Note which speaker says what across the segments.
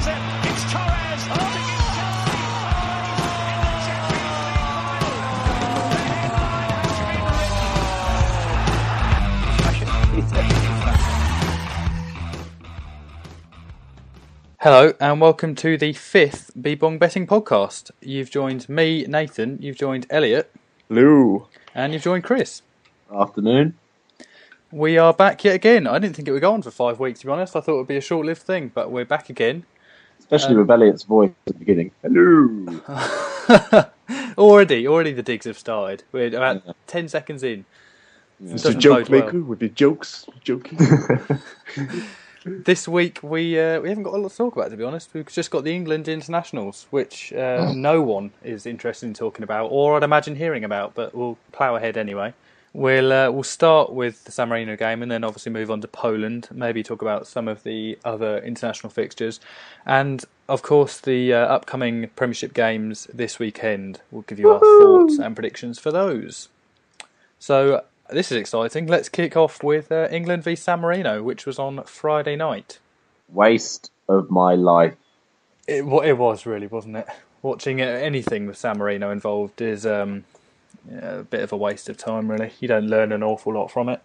Speaker 1: is it? It's Torres putting his Chelsea in the Champions League final.
Speaker 2: Hello and welcome to the 5th Bebong Betting Podcast. You've joined me, Nathan, you've joined Elliot.
Speaker 3: Hello.
Speaker 2: And you've joined Chris.
Speaker 4: Afternoon.
Speaker 2: We are back yet again. I didn't think it would go on for 5 weeks, to be honest. I thought it would be a short-lived thing, but we're back again.
Speaker 4: Especially with Elliot's voice at the beginning. Hello.
Speaker 2: Already the digs have started. We're about 10 seconds in.
Speaker 3: Mr. Joke Maker with your jokes. Joking.
Speaker 2: This week we haven't got a lot to talk about, to be honest. We've just got the England internationals, which no one is interested in talking about, or I'd imagine hearing about, but we'll plough ahead anyway. We'll start with the San Marino game and then obviously move on to Poland, maybe talk about some of the other international fixtures. And, of course, the upcoming Premiership games this weekend. We'll give you our thoughts and predictions for those. So, this is exciting. Let's kick off with England v San Marino, which was on Friday night.
Speaker 4: Waste of my life.
Speaker 2: It was really, wasn't it? Watching anything with San Marino involved is... a bit of a waste of time, really. You don't learn an awful lot from it.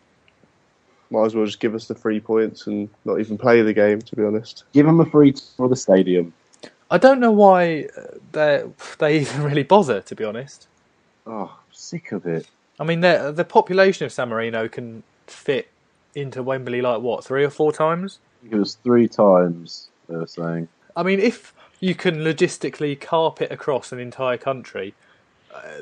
Speaker 3: Might as well just give us the 3 points and not even play the game, to be honest.
Speaker 4: Give them a free tour of the stadium.
Speaker 2: I don't know why they even really bother, to be honest.
Speaker 4: Oh, I'm sick of it.
Speaker 2: I mean, the population of San Marino can fit into Wembley, 3 or 4 times?
Speaker 4: I think it was 3 times, they were saying.
Speaker 2: I mean, if you can logistically carpet across an entire country...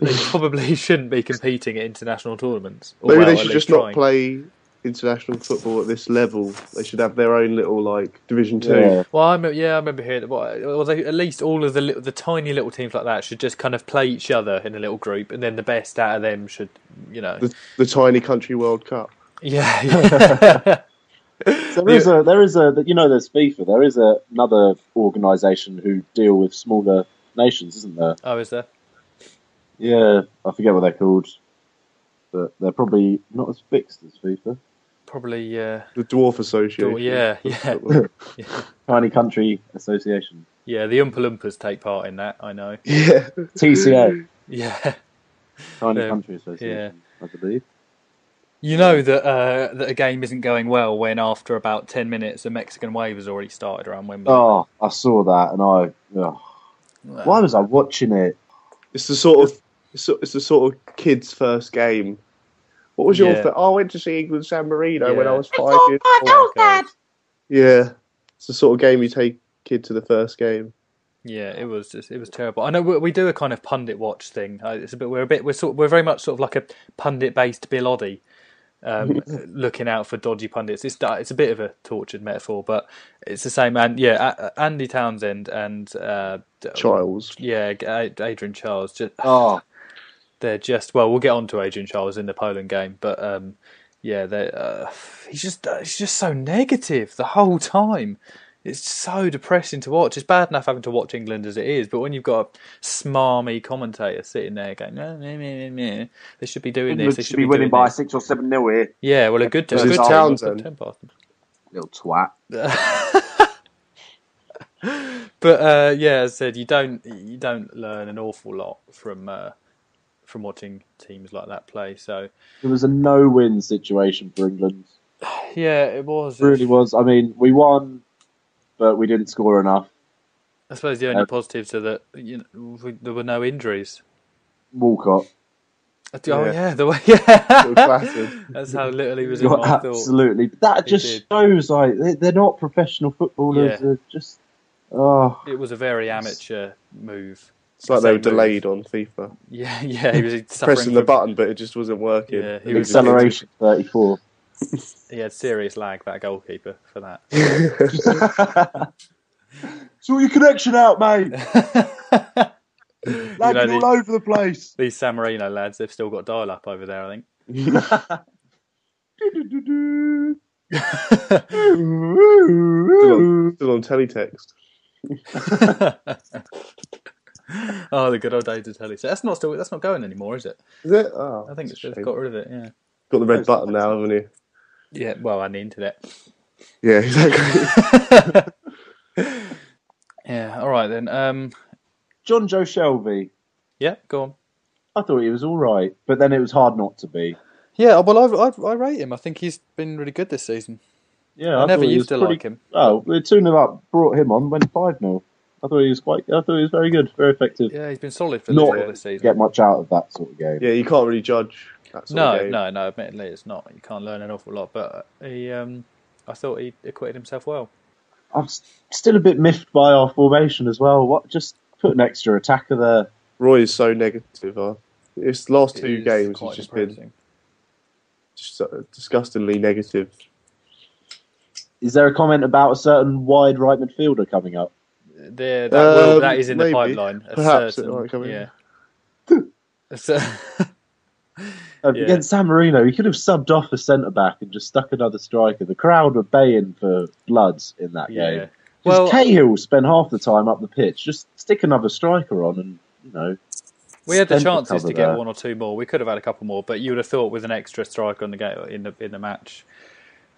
Speaker 2: they probably shouldn't be competing at international tournaments.
Speaker 3: Maybe they should just not play international football at this level. They should have their own little Division 2.
Speaker 4: Yeah.
Speaker 2: Well, I remember hearing that. At least all of the tiny little teams like that should just kind of play each other in a little group, and then the best out of them should,
Speaker 3: the tiny country World Cup.
Speaker 2: Yeah.
Speaker 4: So there's there's FIFA. There is another organisation who deal with smaller nations, isn't there?
Speaker 2: Oh, is there?
Speaker 4: Yeah, I forget what they're called, but they're probably not as fixed as FIFA.
Speaker 2: Probably,
Speaker 3: the Dwarf Association.
Speaker 2: Yeah.
Speaker 4: Tiny Country Association.
Speaker 2: Yeah, the Oompa Loompas take part in that, I know.
Speaker 3: Yeah.
Speaker 4: TCA.
Speaker 2: Yeah.
Speaker 4: Tiny Country Association, I believe.
Speaker 2: You know that a game isn't going well when after about 10 minutes a Mexican wave has already started around Wembley.
Speaker 4: Oh, I saw that and why was I watching it?
Speaker 3: It's the sort of kid's first game. What was your? I went to see England San Marino when I was 5 years old. Yeah, it's the sort of game you take kid to the first game.
Speaker 2: Yeah, it was terrible. I know we do a kind of pundit watch thing. We're very much sort of like a pundit based Bill Oddie, looking out for dodgy pundits. It's a bit of a tortured metaphor, but it's the same. And Andy Townsend and
Speaker 3: Charles.
Speaker 2: Yeah, Adrian Charles. They're just we'll get on to Adrian Charles in the Poland game, but he's just so negative the whole time. It's so depressing to watch. It's bad enough having to watch England as it is, but when you've got a smarmy commentator sitting there going, they should be doing
Speaker 4: England
Speaker 2: this. They
Speaker 4: should be winning by 6 or 7 nil here.
Speaker 2: Yeah, well, a good
Speaker 3: Townsend.
Speaker 4: Little twat.
Speaker 2: But as I said, you don't learn an awful lot from watching teams like that play. So
Speaker 4: it was a no-win situation for England.
Speaker 2: Yeah, it was.
Speaker 4: It really was. I mean, we won, but we didn't score enough.
Speaker 2: I suppose the only positives are that there were no injuries.
Speaker 4: Walcott.
Speaker 2: The way. That's how little he was in my thought.
Speaker 4: Absolutely. That just shows they're not professional footballers. They're just. Oh.
Speaker 2: It was a very amateur move.
Speaker 3: It's like they were delayed on FIFA.
Speaker 2: Yeah, he was
Speaker 3: pressing the button, but it just wasn't working.
Speaker 2: Yeah,
Speaker 4: acceleration 34.
Speaker 2: He had serious lag, that goalkeeper, for that.
Speaker 4: Sort your connection out, mate. Lagging all over the place.
Speaker 2: These San Marino lads, they've still got dial-up over there, I think.
Speaker 3: Still on teletext.
Speaker 2: Oh, the good old days of telly. So that's not going anymore, is it?
Speaker 3: Is it? Oh,
Speaker 2: I think they've got rid of it. Yeah.
Speaker 3: Got the red button now, haven't you?
Speaker 2: Yeah. Well, and the internet.
Speaker 3: Yeah, exactly.
Speaker 2: right then.
Speaker 4: John Joe Shelby.
Speaker 2: Yeah, go on.
Speaker 4: I thought he was all right, but then it was hard not to be.
Speaker 2: Yeah, well, I rate him. I think he's been really good this season.
Speaker 4: Yeah,
Speaker 2: I never used to like him.
Speaker 4: Oh, we're 2-0 up, brought him on, went 5-0. I thought he was very good, very effective.
Speaker 2: Yeah, he's been solid for Liverpool this season.
Speaker 4: Get much out of that sort of game.
Speaker 3: Yeah, you can't really judge that sort of game.
Speaker 2: No, admittedly it's not. You can't learn an awful lot, but I thought he acquitted himself well.
Speaker 4: I'm still a bit miffed by our formation as well. Just put an extra attacker there.
Speaker 3: Roy is so negative. His last two games has just been disgustingly negative.
Speaker 4: Is there a comment about a certain wide right midfielder coming up?
Speaker 2: That is in the pipeline.
Speaker 3: Perhaps it might come in.
Speaker 4: Against San Marino, he could have subbed off a centre-back and just stuck another striker. The crowd were baying for bloods in that game. Well, Cahill spent half the time up the pitch. Just stick another striker on and,
Speaker 2: we had the chances to get one or two more. We could have had a couple more, but you would have thought with an extra striker on the game in the match.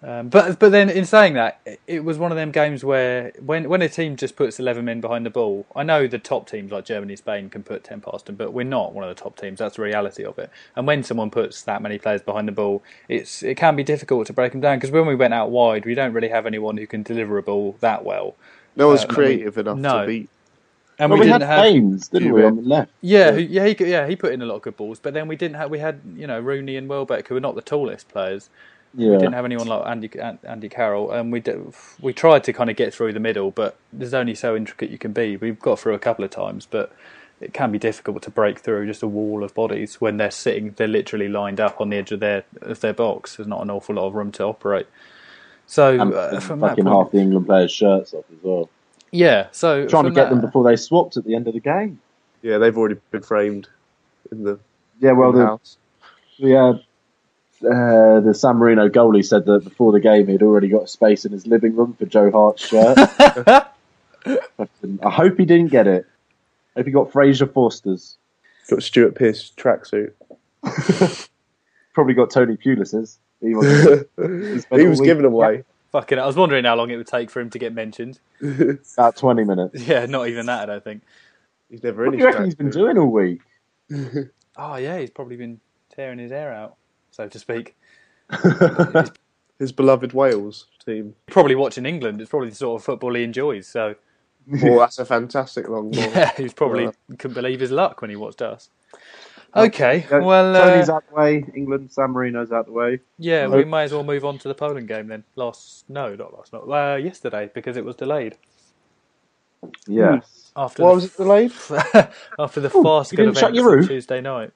Speaker 2: But then in saying that, it was one of them games where when a team just puts 11 men behind the ball, I know the top teams like Germany, Spain can put 10 past them, but we're not one of the top teams. That's the reality of it. And when someone puts that many players behind the ball, it can be difficult to break them down, because when we went out wide, we don't really have anyone who can deliver a ball that well.
Speaker 3: No one's creative enough to beat.
Speaker 4: And we didn't have Baines, didn't we, on the left?
Speaker 2: He put in a lot of good balls, but then we had Rooney and Welbeck, who were not the tallest players. Yeah. We didn't have anyone like Andy Carroll, and we tried to kind of get through the middle, but there's only so intricate you can be. We've got through a couple of times, but it can be difficult to break through just a wall of bodies when they're literally lined up on the edge of their box. There's not an awful lot of room to operate. So from that point,
Speaker 4: half the England players' shirts off as well.
Speaker 2: Yeah, so
Speaker 4: trying to get them before they swapped at the end of the game.
Speaker 3: Yeah, they've already been framed in the house.
Speaker 4: The San Marino goalie said that before the game he'd already got a space in his living room for Joe Hart's shirt. I hope he didn't get it. I hope he got Fraser Forster's.
Speaker 3: Got Stuart Pearce tracksuit.
Speaker 4: Probably got Tony Pulis's.
Speaker 3: He was giving away.
Speaker 2: Fucking, I was wondering how long it would take for him to get mentioned.
Speaker 4: About 20 minutes.
Speaker 2: Yeah, not even that, I don't think.
Speaker 3: He's never
Speaker 4: in his tracksuit. What do you reckon he's been doing all week?
Speaker 2: Oh, yeah, he's probably been tearing his hair out, so to speak.
Speaker 3: His beloved Wales team.
Speaker 2: Probably watching England. It's probably the sort of football he enjoys. So,
Speaker 3: that's a fantastic long ball.
Speaker 2: Yeah, he probably couldn't believe his luck when he watched us. Okay, well...
Speaker 4: Tony's out the way, England, San Marino's out the way.
Speaker 2: Yeah, we may as well move on to the Poland game then. Yesterday, because it was delayed.
Speaker 4: Yes.
Speaker 3: Why was it delayed?
Speaker 2: After the fast event on Tuesday night.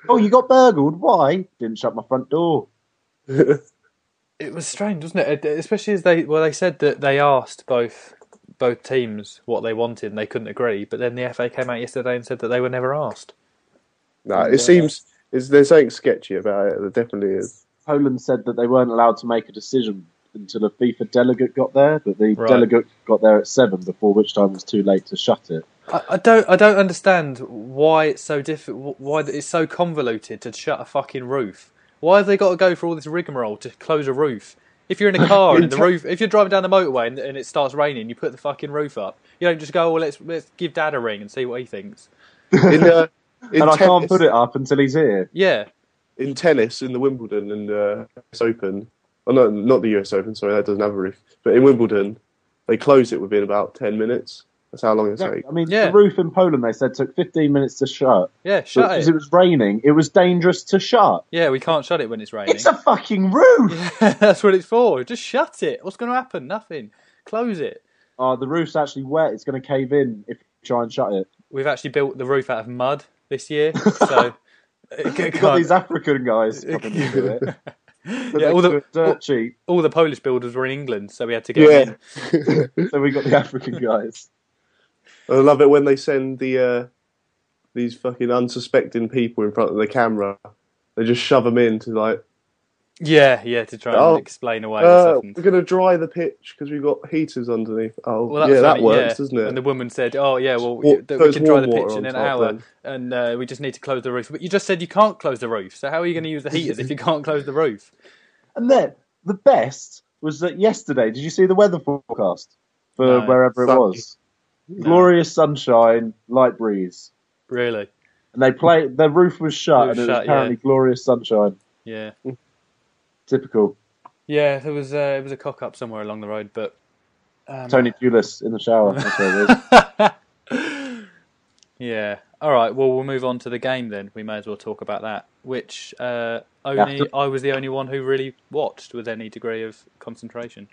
Speaker 4: Oh, you got burgled? Why? Didn't shut my front door.
Speaker 2: It was strange, wasn't it? Especially as they said that they asked both teams what they wanted and they couldn't agree, but then the FA came out yesterday and said that they were never asked.
Speaker 3: No, it seems there's something sketchy about it. There definitely is.
Speaker 4: Poland said that they weren't allowed to make a decision until a FIFA delegate got there, but the delegate got there at 7, before which time it was too late to shut it.
Speaker 2: I don't understand why it's so difficult. Why it's so convoluted to shut a fucking roof. Why have they got to go for all this rigmarole to close a roof? If you're in a car and the roof, if you're driving down the motorway and it starts raining, you put the fucking roof up. You don't just go, well, let's give Dad a ring and see what he thinks.
Speaker 4: I can't put it up until he's here.
Speaker 2: Yeah.
Speaker 3: In tennis, in the Wimbledon and US Open, well, not the US Open, sorry, that doesn't have a roof. But in Wimbledon, they close it within about 10 minutes. That's how long it takes.
Speaker 4: I mean, the roof in Poland, they said, took 15 minutes to shut.
Speaker 2: Yeah, shut it.
Speaker 4: Because it was raining, it was dangerous to shut.
Speaker 2: Yeah, we can't shut it when it's raining.
Speaker 4: It's a fucking roof!
Speaker 2: Yeah, that's what it's for. Just shut it. What's going to happen? Nothing. Close it.
Speaker 4: The roof's actually wet. It's going to cave in if you try and shut it.
Speaker 2: We've actually built the roof out of mud this year, so...
Speaker 4: You've got these African guys coming into it.
Speaker 2: Yeah, all the Polish builders were in England, so we had to
Speaker 3: get
Speaker 2: them
Speaker 4: in. So we got the African guys.
Speaker 3: I love it when they send these fucking unsuspecting people in front of the camera. They just shove them in to
Speaker 2: to try and explain away what's happened.
Speaker 3: We're going to dry the pitch because we've got heaters underneath. Oh,
Speaker 2: well,
Speaker 3: that works, doesn't it?
Speaker 2: And the woman said, "Oh, yeah, well, we can dry the pitch in an hour, and we just need to close the roof." But you just said you can't close the roof, so how are you going to use the heaters if you can't close the roof?
Speaker 4: And then the best was that yesterday. Did you see the weather forecast for wherever it was? Glorious sunshine, light breeze.
Speaker 2: Really?
Speaker 4: And their roof was shut, and it was apparently glorious sunshine.
Speaker 2: Yeah.
Speaker 4: Typical.
Speaker 2: Yeah, it was a cock-up somewhere along the road, but...
Speaker 4: Tony Pulis in the shower. That's what it is.
Speaker 2: Yeah. All right, well, we'll move on to the game then. We may as well talk about that, which I was the only one who really watched with any degree of concentration.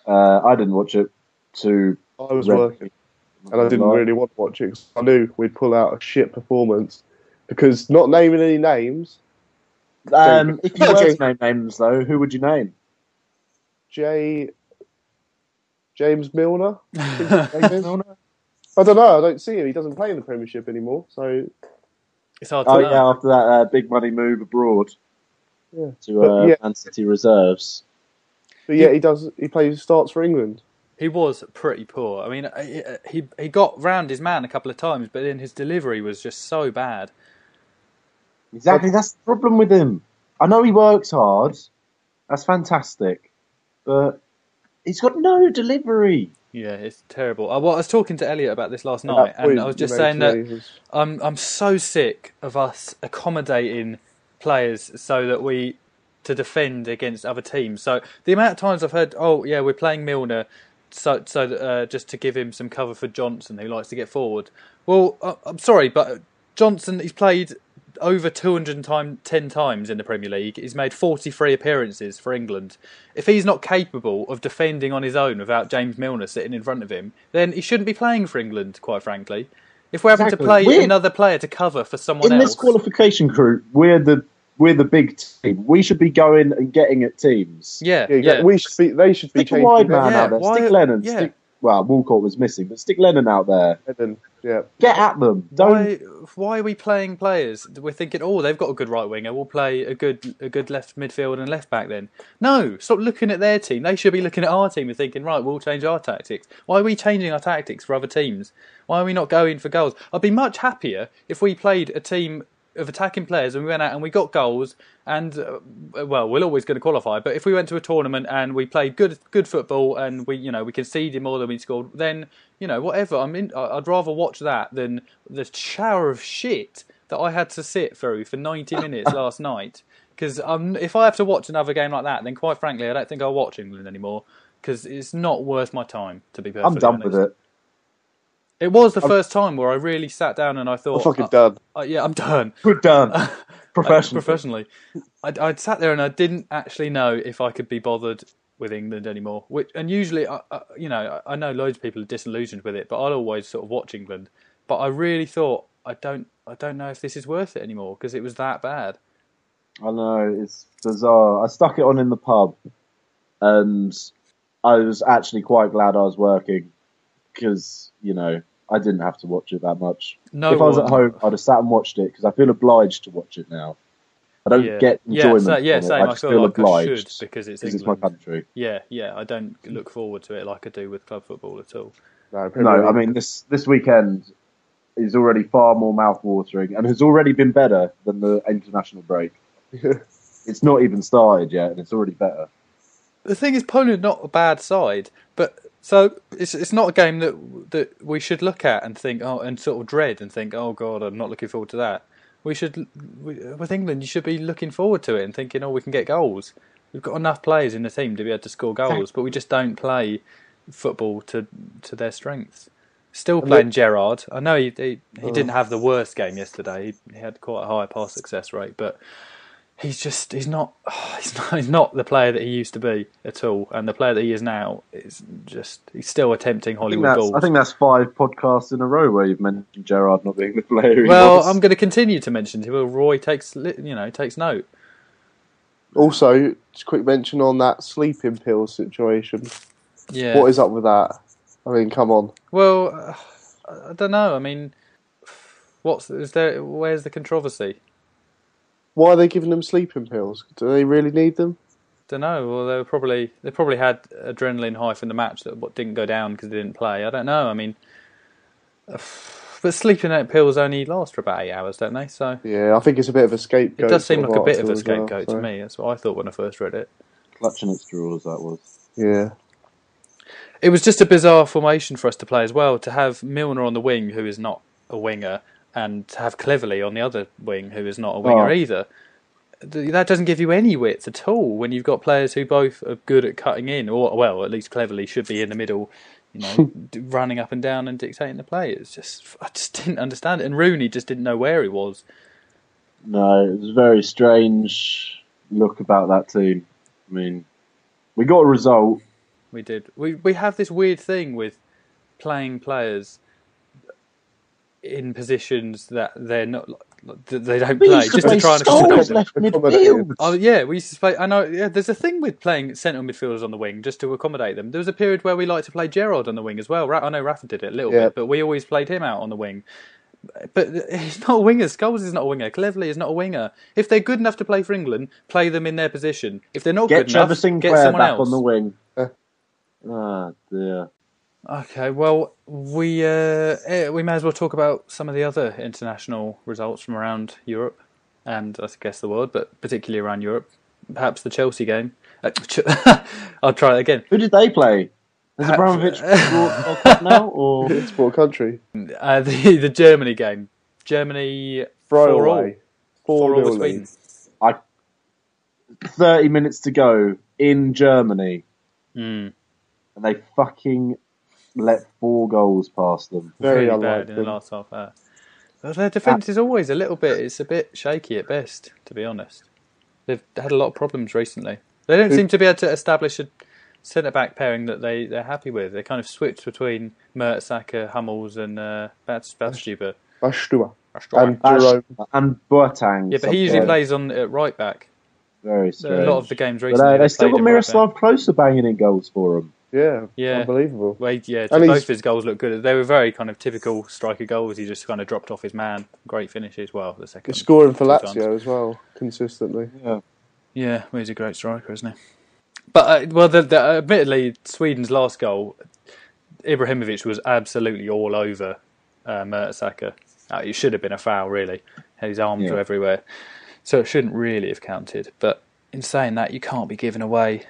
Speaker 4: I didn't watch it
Speaker 3: I was working, and I didn't really want to watch it because I knew we'd pull out a shit performance. Because not naming any names...
Speaker 4: if you were to name names, though, who would you name?
Speaker 3: James Milner? I don't know. I don't see him. He doesn't play in the Premiership anymore, so
Speaker 2: it's hard to know.
Speaker 4: Yeah, after that big money move abroad to Man City reserves.
Speaker 3: But yeah, he starts for England.
Speaker 2: He was pretty poor. I mean, he got round his man a couple of times, but then his delivery was just so bad.
Speaker 4: Exactly, that's the problem with him. I know he works hard. That's fantastic, but he's got no delivery.
Speaker 2: Yeah, it's terrible. I was talking to Elliot about this last night, and I was just saying that I'm so sick of us accommodating players so that to defend against other teams. So the amount of times I've heard, we're playing Milner, so just to give him some cover for Johnson, who likes to get forward. Well, I'm sorry, but Johnson, he's played over 210 times in the Premier League. He's made 43 appearances for England. If he's not capable of defending on his own without James Milner sitting in front of him, then he shouldn't be playing for England, quite frankly. If we're having to play another player to cover for someone else...
Speaker 4: In this qualification group, we're the big team. We should be going and getting at teams.
Speaker 2: Yeah.
Speaker 3: They should be
Speaker 4: stick a wide man out there. Stick Lennon. Walcott was missing, but stick Lennon out there. Get at them.
Speaker 2: Why are we playing players? We're thinking, they've got a good right winger. We'll play a good left midfield and left back then. No, stop looking at their team. They should be looking at our team and thinking, right, we'll change our tactics. Why are we changing our tactics for other teams? Why are we not going for goals? I'd be much happier if we played a team of attacking players and we went out and we got goals and we're always going to qualify, but if we went to a tournament and we played good football and we conceded more than we scored, then whatever. I'd rather watch that than the shower of shit that I had to sit through for 90 minutes last night. Because if I have to watch another game like that, then quite frankly I don't think I'll watch England anymore, because it's not worth my time, to be perfectly honest.
Speaker 4: I'm done with it.
Speaker 2: It was the first time where I really sat down and I thought...
Speaker 3: I'm fucking done.
Speaker 2: I'm done.
Speaker 4: Good done.
Speaker 2: Professionally. I'd sat there and I didn't actually know if I could be bothered with England anymore. And usually, I know loads of people are disillusioned with it, but I'll always sort of watch England. But I really thought, I don't know if this is worth it anymore, because it was that bad.
Speaker 4: I know, it's bizarre. I stuck it on in the pub, and I was actually quite glad I was working, because... I didn't have to watch it that much. If I was at home, I'd have sat and watched it, because I feel obliged to watch it now. I don't get enjoyment from it.
Speaker 2: Same.
Speaker 4: I just feel like obliged
Speaker 2: I should, because
Speaker 4: it's my country.
Speaker 2: Yeah. I don't look forward to it like I do with club football at all.
Speaker 4: No, I mean, this weekend is already far more mouth-watering and has already been better than the international break. It's not even started yet, and it's already better.
Speaker 2: The thing is, Poland are not a bad side, but so it's not a game that we should look at and think, and sort of dread and think, oh God, I'm not looking forward to that. With England, you should be looking forward to it and thinking, we can get goals. We've got enough players in the team to be able to score goals, but we just don't play football to their strengths. Still playing Gerrard. I know he didn't have the worst game yesterday. He had quite a high pass success rate, but he's not the player that he used to be at all, and the player that he is now is just, he's still attempting Hollywood goals.
Speaker 4: I think that's 5 podcasts in a row where you've mentioned Gerrard not being the player he
Speaker 2: was.
Speaker 4: was.
Speaker 2: I'm going to continue to mention him. Roy takes note.
Speaker 3: Also, just a quick mention on that sleeping pill situation.
Speaker 2: Yeah.
Speaker 3: What is up with that? I mean, come on.
Speaker 2: Well, I don't know. I mean, where's the controversy?
Speaker 3: Why are they giving them sleeping pills? Do they really need them?
Speaker 2: Don't know. Well, they probably had adrenaline high from the match that didn't go down because they didn't play. I don't know. I mean, but sleeping pills only last for about 8 hours, don't they? So
Speaker 3: yeah, I think it's a bit of a scapegoat.
Speaker 2: It does seem like a bit of a scapegoat to me. That's what I thought when I first read it.
Speaker 4: Clutching at straws, that was.
Speaker 3: Yeah.
Speaker 2: It was just a bizarre formation for us to play as well, to have Milner on the wing, who is not a winger, and to have Cleverley on the other wing, who is not a winger either. That doesn't give you any width at all when you've got players who both are good at cutting in, or, well, at least Cleverley should be in the middle, running up and down and dictating the play. I just didn't understand it. And Rooney just didn't know where he was.
Speaker 4: No, it was a very strange look about that team. I mean, we got a result.
Speaker 2: We did. We have this weird thing with playing players in positions that they're not. They don't play just to try and accommodate them.
Speaker 4: Left midfield.
Speaker 2: Oh yeah, we used to play. I know. Yeah, there's a thing with playing central midfielders on the wing just to accommodate them. There was a period where we liked to play Gerrard on the wing as well. I know Rafa did it a little bit, but we always played him out on the wing. But he's not a winger. Scholes is not a winger. Cleverley is not a winger. If they're good enough to play for England, play them in their position. If they're not good enough, get someone
Speaker 4: back
Speaker 2: else
Speaker 4: on the wing. Dear.
Speaker 2: Okay, well, we may as well talk about some of the other international results from around Europe and I guess the world, but particularly around Europe. Perhaps the Chelsea game. I'll try it again.
Speaker 4: Who did they play? Is Abramovich World Cup now, or
Speaker 3: what country?
Speaker 2: The Germany game. Germany 4-4 with Sweden.
Speaker 4: 30 minutes to go in Germany, and they fucking let 4 goals past them.
Speaker 2: Very bad in the last half hour. Well, their defence is always a little bit. It's a bit shaky at best, to be honest. They've had a lot of problems recently. They don't seem to be able to establish a centre-back pairing that they're happy with. They kind of switch between Mertesacker, Hummels and Badstuber.
Speaker 3: And Jerome.
Speaker 4: And Boateng.
Speaker 2: Yeah, but he usually plays on at right back.
Speaker 4: Very strange.
Speaker 2: A lot of the games recently.
Speaker 4: But they still got Miroslav Klose banging in goals for them.
Speaker 3: Yeah, unbelievable.
Speaker 2: Well, yeah, both his goals look good. They were very kind of typical striker goals. He just kind of dropped off his man. Great finishes. Well, the second.
Speaker 3: He's scoring for Lazio as well, consistently.
Speaker 2: Yeah, well, he's a great striker, isn't he? But, admittedly, Sweden's last goal, Ibrahimovic was absolutely all over Mertesacker. It should have been a foul, really. His arms were everywhere. So it shouldn't really have counted. But in saying that, you can't be giving away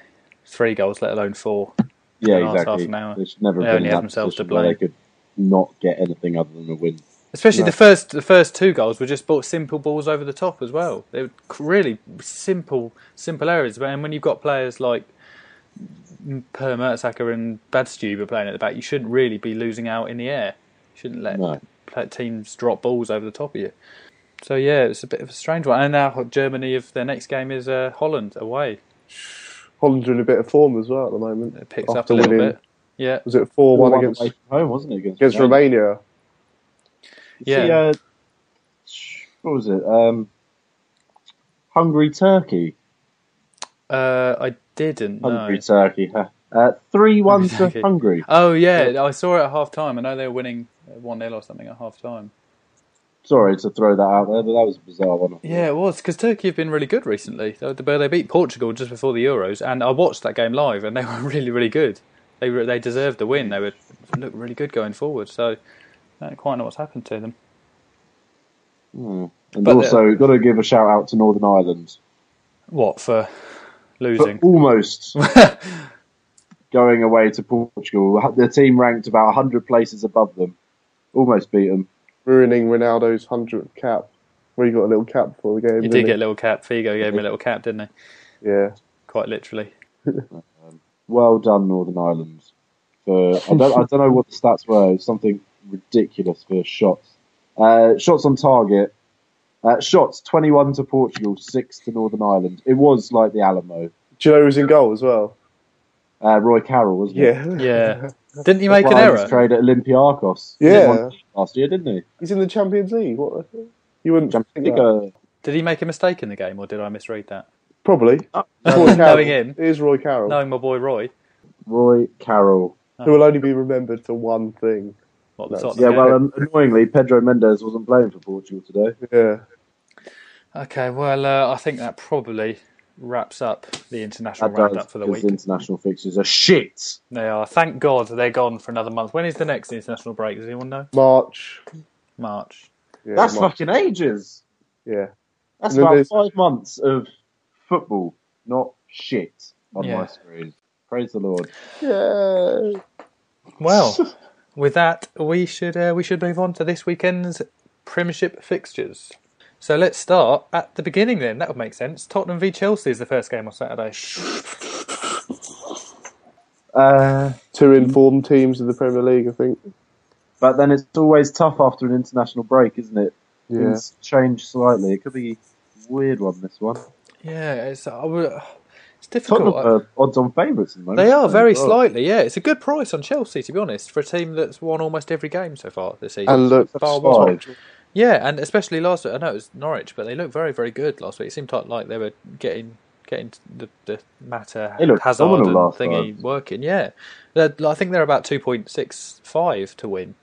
Speaker 2: 3 goals, let alone 4.
Speaker 4: Yeah,
Speaker 2: in the last
Speaker 4: exactly.
Speaker 2: Half an hour.
Speaker 4: They should never have been in that position where they could not get anything other than a win.
Speaker 2: Especially the first 2 goals were just simple balls over the top as well. They were really simple errors. And when you've got players like Per Mertesacker and Badstuber playing at the back, you shouldn't really be losing out in the air. You shouldn't let teams drop balls over the top of you. So yeah, it's a bit of a strange one. And now Germany, their next game is Holland away.
Speaker 3: Holland's in a bit of form as well at the moment.
Speaker 2: It picks up a little bit. Yeah.
Speaker 3: Was it 4-1 against
Speaker 4: home, wasn't it?
Speaker 3: Against Romania?
Speaker 2: Yeah.
Speaker 4: What was it? Hungary Turkey.
Speaker 2: I didn't know.
Speaker 4: Hungary Turkey. 3-1 to Hungary.
Speaker 2: Oh yeah, I saw it at half time. I know they were winning 1-0 or something at half time.
Speaker 4: Sorry to throw that out there, but that was a bizarre one.
Speaker 2: Yeah, it was, because Turkey have been really good recently. They beat Portugal just before the Euros, and I watched that game live, and they were really, really good. They deserved the win. They looked really good going forward, so I don't quite know what's happened to them.
Speaker 4: And but also, got to give a shout out to Northern Ireland.
Speaker 2: What, for losing?
Speaker 4: For almost going away to Portugal. The team ranked about 100 places above them. Almost beat them.
Speaker 3: Ruining Ronaldo's 100th cap. Where he got a little cap before the game.
Speaker 2: He did get a little cap. Figo gave him a little cap, didn't
Speaker 3: he? Yeah.
Speaker 2: Quite literally.
Speaker 4: Well done, Northern Ireland. I don't know what the stats were. It was something ridiculous for shots. Shots on target. Shots 21 to Portugal, 6 to Northern Ireland. It was like the Alamo.
Speaker 3: Do you know who was in goal as well?
Speaker 4: Roy Carroll, wasn't
Speaker 3: it?
Speaker 2: Yeah. Didn't he make an error?
Speaker 4: He trade at Olympiacos.
Speaker 3: Yeah.
Speaker 4: Last year, didn't he?
Speaker 3: He's in the Champions League. What? You wouldn't think
Speaker 2: that. Did he make a mistake in the game, or did I misread that?
Speaker 3: Probably.
Speaker 2: Knowing him.
Speaker 3: It is Roy Carroll.
Speaker 2: Knowing my boy Roy.
Speaker 4: Roy Carroll.
Speaker 3: Who will only be remembered for one thing.
Speaker 4: Annoyingly, Pedro Mendes wasn't playing for Portugal today.
Speaker 3: Yeah.
Speaker 2: Okay, well, I think that probably wraps up the international roundup for the week.
Speaker 4: International fixtures are shit.
Speaker 2: They are. Thank God they're gone for another month. When is the next international break? Does anyone know?
Speaker 3: March.
Speaker 4: Yeah, that's March. Fucking ages.
Speaker 3: Yeah.
Speaker 4: That's about 5 months of football, not shit on my screen. Praise the Lord.
Speaker 3: Yeah.
Speaker 2: Well, with that, we should move on to this weekend's Premiership fixtures. So let's start at the beginning then. That would make sense. Tottenham v Chelsea is the first game on Saturday.
Speaker 3: Two informed teams in the Premier League, I think.
Speaker 4: But then it's always tough after an international break, isn't it?
Speaker 3: Yeah.
Speaker 4: Things change slightly. It could be a weird one, this one.
Speaker 2: Yeah, it's difficult.
Speaker 4: Tottenham are odds-on favourites at the moment.
Speaker 2: They are very slightly, yeah. It's a good price on Chelsea, to be honest, for a team that's won almost every game so far this season.
Speaker 3: And look,
Speaker 2: yeah, and especially last week. I know it was Norwich, but they looked very, very good last week. It seemed like they were getting the Mata Hazard and thingy working. Yeah, I think they're about 2.65 to win.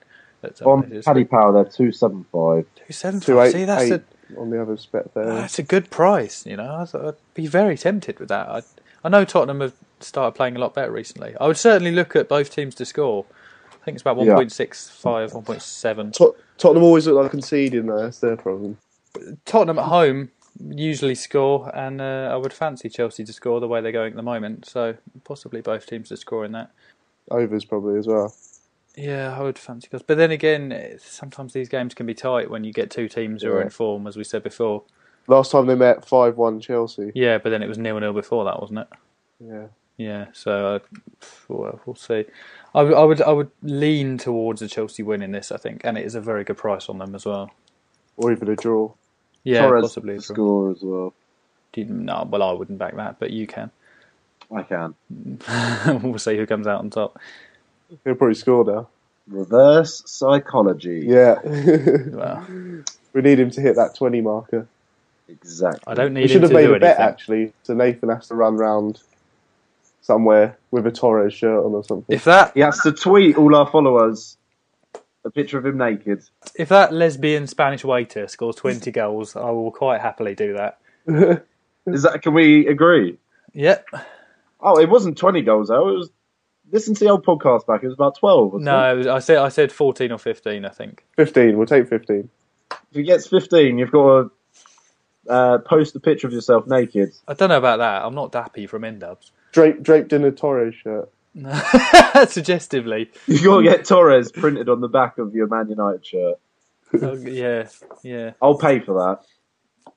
Speaker 4: On Paddy Power, they're 2.75.
Speaker 2: 2.75. See, that's
Speaker 3: on the other spec there.
Speaker 2: That's a good price. You know, I'd be very tempted with that. I know Tottenham have started playing a lot better recently. I would certainly look at both teams to score. I think it's about 1.65, 1.7.
Speaker 3: Tottenham always look like conceding though. That's their problem.
Speaker 2: Tottenham at home usually score, and I would fancy Chelsea to score the way they're going at the moment. So possibly both teams to score in that.
Speaker 3: Overs probably as well.
Speaker 2: Yeah, I would fancy those. But then again, sometimes these games can be tight when you get two teams who are in form, as we said before.
Speaker 3: Last time they met, 5-1 Chelsea.
Speaker 2: Yeah, but then it was 0-0 before that, wasn't it?
Speaker 3: Yeah.
Speaker 2: Yeah, so we'll see. I would lean towards a Chelsea win in this, I think, and it is a very good price on them as well.
Speaker 3: Or even a draw.
Speaker 2: Yeah,
Speaker 4: Torres
Speaker 2: possibly a draw.
Speaker 4: Score as well.
Speaker 2: No, well, I wouldn't back that, but you can.
Speaker 4: I can.
Speaker 2: We'll see who comes out on top.
Speaker 3: He'll probably score now.
Speaker 4: Reverse psychology.
Speaker 3: Yeah.
Speaker 2: Well,
Speaker 3: we need him to hit that 20 marker.
Speaker 4: Exactly.
Speaker 2: I don't need
Speaker 3: we should
Speaker 2: him
Speaker 3: have
Speaker 2: to
Speaker 3: made a bet,
Speaker 2: anything.
Speaker 3: actually, so Nathan has to run round somewhere with a Torres shirt on or something.
Speaker 4: He has to tweet all our followers a picture of him naked.
Speaker 2: If that lesbian Spanish waiter scores 20 goals, I will quite happily do that.
Speaker 4: Can we agree?
Speaker 2: Yep.
Speaker 4: Oh, it wasn't 20 goals though. It was. Listen to the old podcast back. It was about 12.
Speaker 2: No, I said 14 or 15. I think
Speaker 3: 15. We'll take 15.
Speaker 4: If he gets 15, you've got to post a picture of yourself naked.
Speaker 2: I don't know about that. I'm not Dappy from N-Dubs.
Speaker 3: Draped in a Torres shirt.
Speaker 2: Suggestively.
Speaker 4: You've got to get Torres printed on the back of your Man United shirt.
Speaker 2: Yeah.
Speaker 4: I'll pay for that.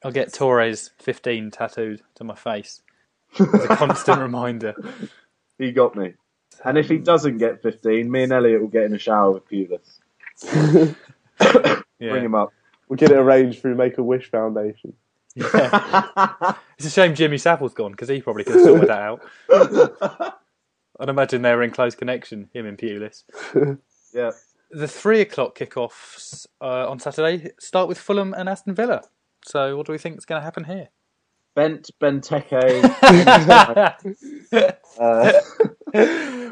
Speaker 2: I'll get Torres 15 tattooed to my face as a constant reminder.
Speaker 4: He got me. And if he doesn't get 15, me and Elliot will get in a shower with Pulis. Bring him up.
Speaker 3: We'll get it arranged through Make-A-Wish Foundation.
Speaker 2: Yeah. It's a shame Jimmy Savile's gone, because he probably could have sorted that out. I'd imagine they were in close connection, him and Pulis.
Speaker 4: Yeah.
Speaker 2: The 3:00 kickoffs on Saturday start with Fulham and Aston Villa. So what do we think is going to happen here?
Speaker 4: Benteke.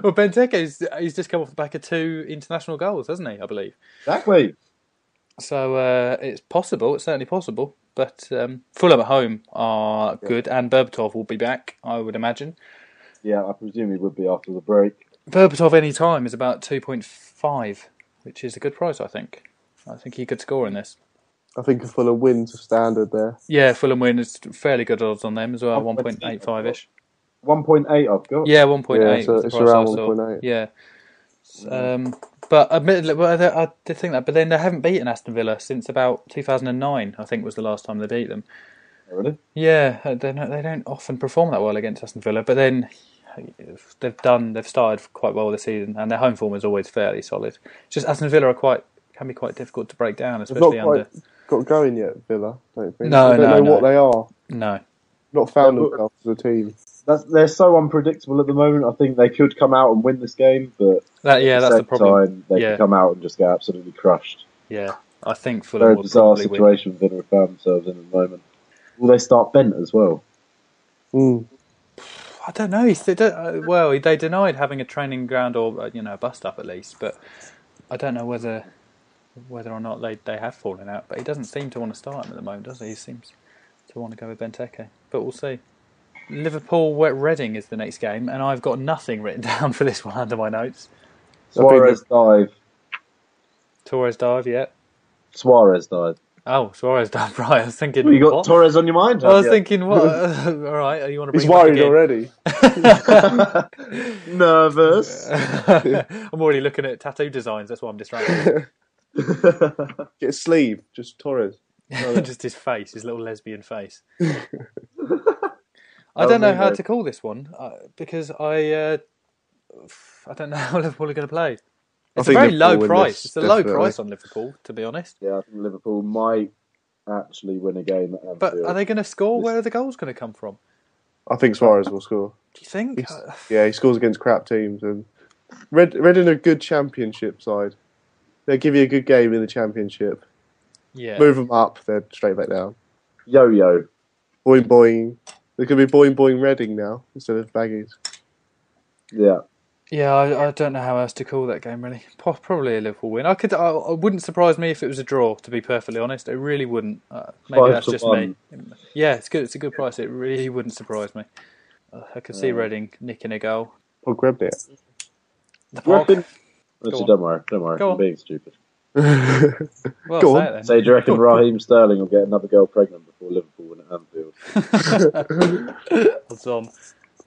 Speaker 2: Well, Benteke, he's just come off the back of 2 international goals, hasn't he, I believe?
Speaker 4: Exactly.
Speaker 2: So it's possible, it's certainly possible. But Fulham at home are good, and Berbatov will be back, I would imagine.
Speaker 4: Yeah, I presume he would be after the break.
Speaker 2: Berbatov any time is about 2.5, which is a good price, I think. I think he could score in this.
Speaker 3: I think a Fulham win's a standard there.
Speaker 2: Yeah, Fulham win is fairly good odds on them as well, 1.85-ish.
Speaker 4: 1.8 I've got.
Speaker 2: Yeah, 1.8.
Speaker 3: Yeah, so it's around 1.8.
Speaker 2: Yeah. But admittedly, I did think that, but then they haven't beaten Aston Villa since about 2009, I think was the last time they beat them.
Speaker 4: Really?
Speaker 2: Yeah, they don't often perform that well against Aston Villa, but then they've started quite well this season, and their home form is always fairly solid. It's just Aston Villa can be quite difficult to break down, especially under.
Speaker 3: Got going yet, Villa? Don't think.
Speaker 2: No,
Speaker 3: I don't know what they are.
Speaker 2: No,
Speaker 3: not found themselves as a team.
Speaker 4: They're so unpredictable at the moment. I think they could come out and win this game, but
Speaker 2: that's the problem.
Speaker 4: They could come out and just get absolutely crushed.
Speaker 2: Yeah, I think Fulham
Speaker 4: very
Speaker 2: will
Speaker 4: bizarre
Speaker 2: probably
Speaker 4: situation Villa have found themselves in at the moment. Will they start Bent as well?
Speaker 2: I don't know. They denied having a training ground or a bust up at least, but I don't know whether or not they have fallen out. But he doesn't seem to want to start him at the moment, does he? He seems to want to go with Benteke, but we'll see. Liverpool Reading is the next game, and I've got nothing written down for this one under my notes.
Speaker 4: Suarez dive.
Speaker 2: Torres dive, yeah.
Speaker 4: Suarez dive.
Speaker 2: Oh, Suarez done right. I was thinking.
Speaker 4: Well, you got
Speaker 2: what?
Speaker 4: Torres on your mind?
Speaker 2: I was thinking, what? All right, you want to bring
Speaker 3: He's
Speaker 2: him back
Speaker 3: worried
Speaker 2: again?
Speaker 3: already.
Speaker 4: Nervous.
Speaker 2: I'm already looking at tattoo designs. That's why I'm distracted.
Speaker 3: Get a sleeve, just Torres.
Speaker 2: Just his face, his little lesbian face. I don't know how to call this one because I don't know how Liverpool are going to play. It's a very low price. It's a low price on Liverpool, to be honest.
Speaker 4: Yeah, I think Liverpool might actually win a game at Anfield.
Speaker 2: But are they going to score? Where are the goals going to come from?
Speaker 3: I think Suarez will score.
Speaker 2: Do you think?
Speaker 3: He scores against crap teams. And Reading are a good championship side. They'll give you a good game in the championship.
Speaker 2: Yeah.
Speaker 3: Move them up, they're straight back down.
Speaker 4: Yo-yo.
Speaker 3: Boing boing. They're going to be boing boing Reading now instead of Baggies.
Speaker 4: Yeah.
Speaker 2: Yeah, I don't know how else to call that game really. Probably a Liverpool win. I wouldn't surprise me if it was a draw. To be perfectly honest, it really wouldn't. Maybe that's just
Speaker 4: 5-1.
Speaker 2: me. Yeah, it's good. It's a good price. It really wouldn't surprise me. I could see Reading nicking a goal.
Speaker 3: Pogrebny.
Speaker 4: Don't worry.
Speaker 2: Go on.
Speaker 4: I'm being stupid.
Speaker 2: Well,
Speaker 3: Go
Speaker 2: say
Speaker 3: on.
Speaker 2: it then.
Speaker 4: So do you reckon Raheem Sterling will get another girl pregnant before Liverpool win at Anfield?
Speaker 2: Odds on.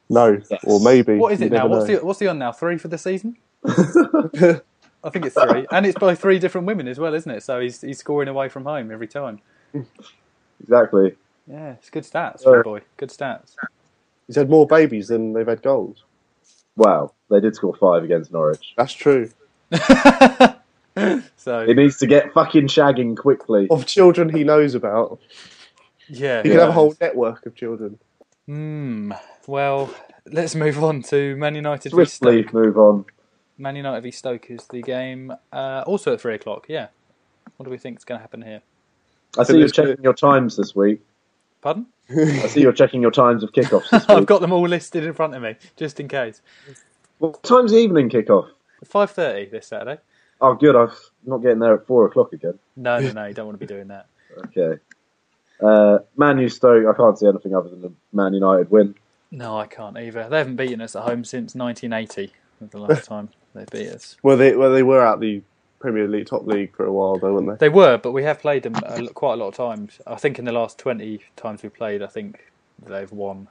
Speaker 3: No,
Speaker 4: Yes.
Speaker 3: or maybe.
Speaker 2: What is it
Speaker 3: You
Speaker 2: now?
Speaker 3: never know.
Speaker 2: What's the on now? 3 for the season? I think it's 3, and it's by 3 different women as well, isn't it? So he's scoring away from home every time.
Speaker 4: Exactly.
Speaker 2: Yeah, it's good stats for a boy. Good stats.
Speaker 3: He's had more babies than they've had goals.
Speaker 4: Wow, they did score 5 against Norwich.
Speaker 3: That's true.
Speaker 2: So
Speaker 4: He needs to get fucking shagging quickly.
Speaker 3: Of children he knows about.
Speaker 2: yeah,
Speaker 3: He could have a whole network of children.
Speaker 2: Well, let's move on to Man United v
Speaker 4: Swiftly
Speaker 2: Stoke.
Speaker 4: move on.
Speaker 2: Man United v Stoke is the game. Also at 3 o'clock. Yeah. What do we think is going to happen here?
Speaker 4: I see you're checking your times this week.
Speaker 2: Pardon?
Speaker 4: I see you're checking your times of kickoffs this
Speaker 2: I've
Speaker 4: week.
Speaker 2: got them all listed in front of me, just in case.
Speaker 4: What time's the evening kickoff?
Speaker 2: 5:30 this Saturday.
Speaker 4: Oh, good. I'm not getting there at 4 o'clock again.
Speaker 2: No, you don't want to be doing that.
Speaker 4: Okay. Man U Stoke, I can't see anything other than the Man United win.
Speaker 2: No, I can't either. They haven't beaten us at home since 1980. Was the last time they beat us.
Speaker 3: Well, they were out the Premier League, top league for a while, though, weren't they?
Speaker 2: They were, but we have played them quite a lot of times. I think in the last 20 times we've played, I think they've won,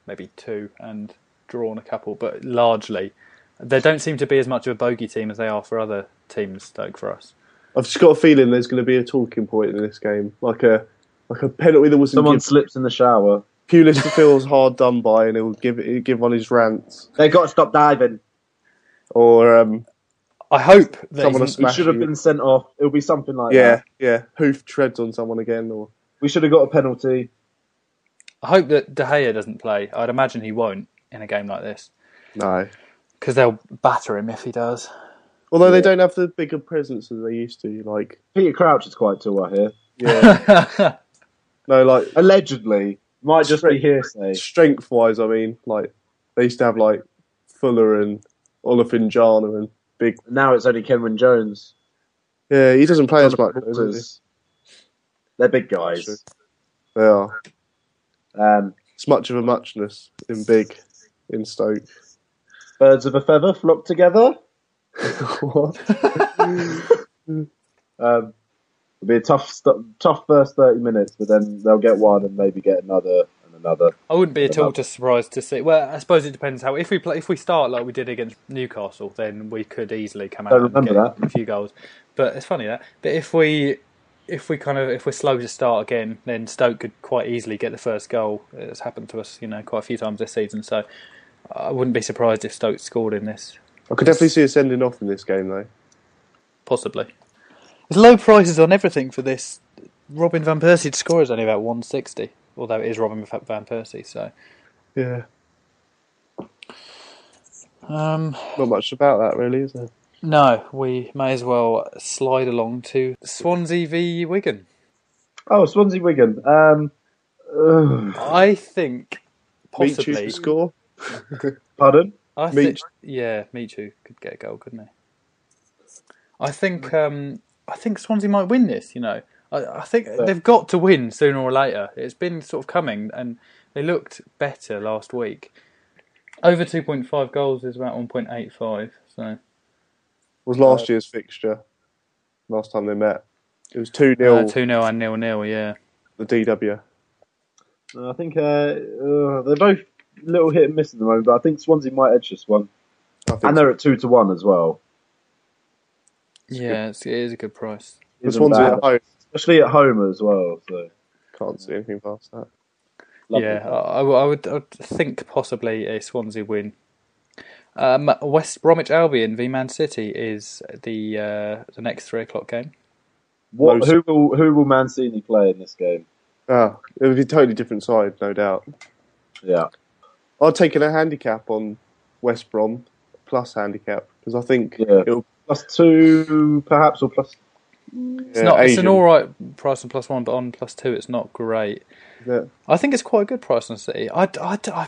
Speaker 2: maybe 2 and drawn a couple. But largely, they don't seem to be as much of a bogey team as they are for other teams, Stoke, for us.
Speaker 3: I've just got a feeling there's going to be a talking point in this game, like a penalty that wasn't.
Speaker 4: Someone slips in the shower.
Speaker 3: Pulis feels hard done by, and he'll give on his rants.
Speaker 4: They got to stop diving.
Speaker 3: Or
Speaker 2: I hope that
Speaker 3: someone will
Speaker 4: He
Speaker 3: smash
Speaker 4: should have
Speaker 3: you.
Speaker 4: been sent off. It'll be something like that.
Speaker 3: Yeah. Hoof treads on someone again, or
Speaker 4: We should have got a penalty.
Speaker 2: I hope that De Gea doesn't play. I'd imagine he won't in a game like this
Speaker 3: no.
Speaker 2: because they'll batter him if he does.
Speaker 3: Although they don't have the bigger presence as they used to. Like
Speaker 4: Peter Crouch is quite tall, I hear.
Speaker 3: yeah, no, like
Speaker 4: Allegedly. Might just be hearsay.
Speaker 3: strength-wise. I mean, like they used to have like Fuller and Olafinjana and big.
Speaker 4: Now it's only Kenwyne Jones.
Speaker 3: Yeah, he doesn't play as much. Does
Speaker 4: They're big guys.
Speaker 3: he? They are. It's much of a muchness in big in Stoke.
Speaker 4: Birds of a feather flock together.
Speaker 3: What?
Speaker 4: It'll be a tough first 30 minutes, but then they'll get one and maybe get another and another.
Speaker 2: I wouldn't be at all surprised to see. Well, I suppose it depends how. If we start like we did against Newcastle, then we could easily come out and get a few goals. But it's funny that. But if we're slow to start again, then Stoke could quite easily get the first goal. It's happened to us, quite a few times this season. So I wouldn't be surprised if Stoke scored in this.
Speaker 3: I could definitely see a sending off in this game, though.
Speaker 2: Possibly. There's low prices on everything for this. Robin Van Persie to score is only about 160, although it is Robin Van Persie. So
Speaker 3: Yeah.
Speaker 2: not
Speaker 3: much about that, really, is there?
Speaker 2: No, we may as well slide along to Swansea v Wigan.
Speaker 3: Oh, Swansea Wigan.
Speaker 2: I think possibly
Speaker 3: Michu to score.
Speaker 4: Pardon?
Speaker 2: Michu could get a goal, couldn't he? I think Swansea might win this. I think they've got to win sooner or later. It's been sort of coming, and they looked better last week. Over 2.5 goals is about 1.85. So
Speaker 3: Was last year's fixture. Last time they met. It was 2-0.
Speaker 2: 2-0 and 0-0, yeah.
Speaker 3: The DW.
Speaker 4: I think they're both a little hit and miss at the moment, but I think Swansea might edge this one. And they're at 2-1 as well.
Speaker 2: It is a good price.
Speaker 3: Swansea at home.
Speaker 4: Especially at home as well. So
Speaker 3: can't see anything past that.
Speaker 2: Lovely. I would think possibly a Swansea win. West Bromwich Albion v Man City is the next 3:00 game.
Speaker 4: Who will Mancini play in this game?
Speaker 3: It would be a totally different side, no doubt.
Speaker 4: Yeah,
Speaker 3: I've taken a handicap on West Brom plus handicap because I think it'll
Speaker 4: +2 perhaps or plus.
Speaker 2: It's an all right price on +1, but on +2 it's not great.
Speaker 3: Yeah.
Speaker 2: I think it's quite a good price on City. I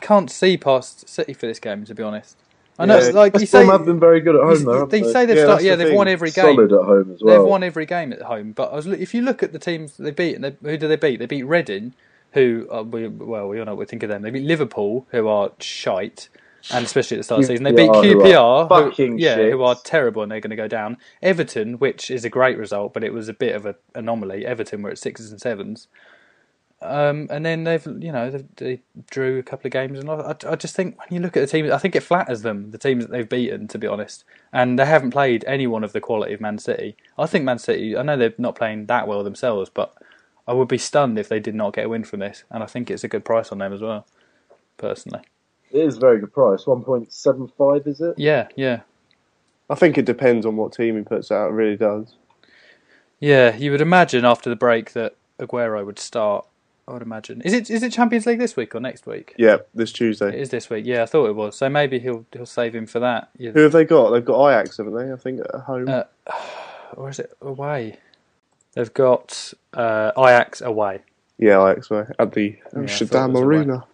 Speaker 2: can't see past City for this game, to be honest. I know, like you say,
Speaker 4: have been very good at home though.
Speaker 2: They say they've won every game.
Speaker 4: Solid at home as well.
Speaker 2: They've won every game at home. But if you look at the teams they beat, who do they beat? They beat Reading, who we all know what we think of them. They beat Liverpool, who are shite, and especially at the start of the season, they beat QPR, who are terrible and they're going to go down. Everton, which is a great result, but it was a bit of an anomaly. Everton were at 6s and 7s. And then they drew a couple of games, and I just think when you look at the teams, I think it flatters them, the teams that they've beaten, to be honest. And they haven't played anyone of the quality of Man City. I think Man City, I know they're not playing that well themselves, but I would be stunned if they did not get a win from this. And I think it's a good price on them as well, personally.
Speaker 4: It is a very good price. 1.75, is it?
Speaker 2: Yeah.
Speaker 3: I think it depends on what team he puts out. It really does.
Speaker 2: Yeah, you would imagine after the break that Aguero would start. I would imagine. Is it Champions League this week or next week?
Speaker 3: Yeah, this Tuesday.
Speaker 2: It is this week. Yeah, I thought it was. So maybe he'll save him for that. Yeah.
Speaker 3: Who have they got? They've got Ajax, haven't they? I think at home.
Speaker 2: Or is it away? They've got Ajax away.
Speaker 3: Yeah, Ajax away at the Amsterdam Arena.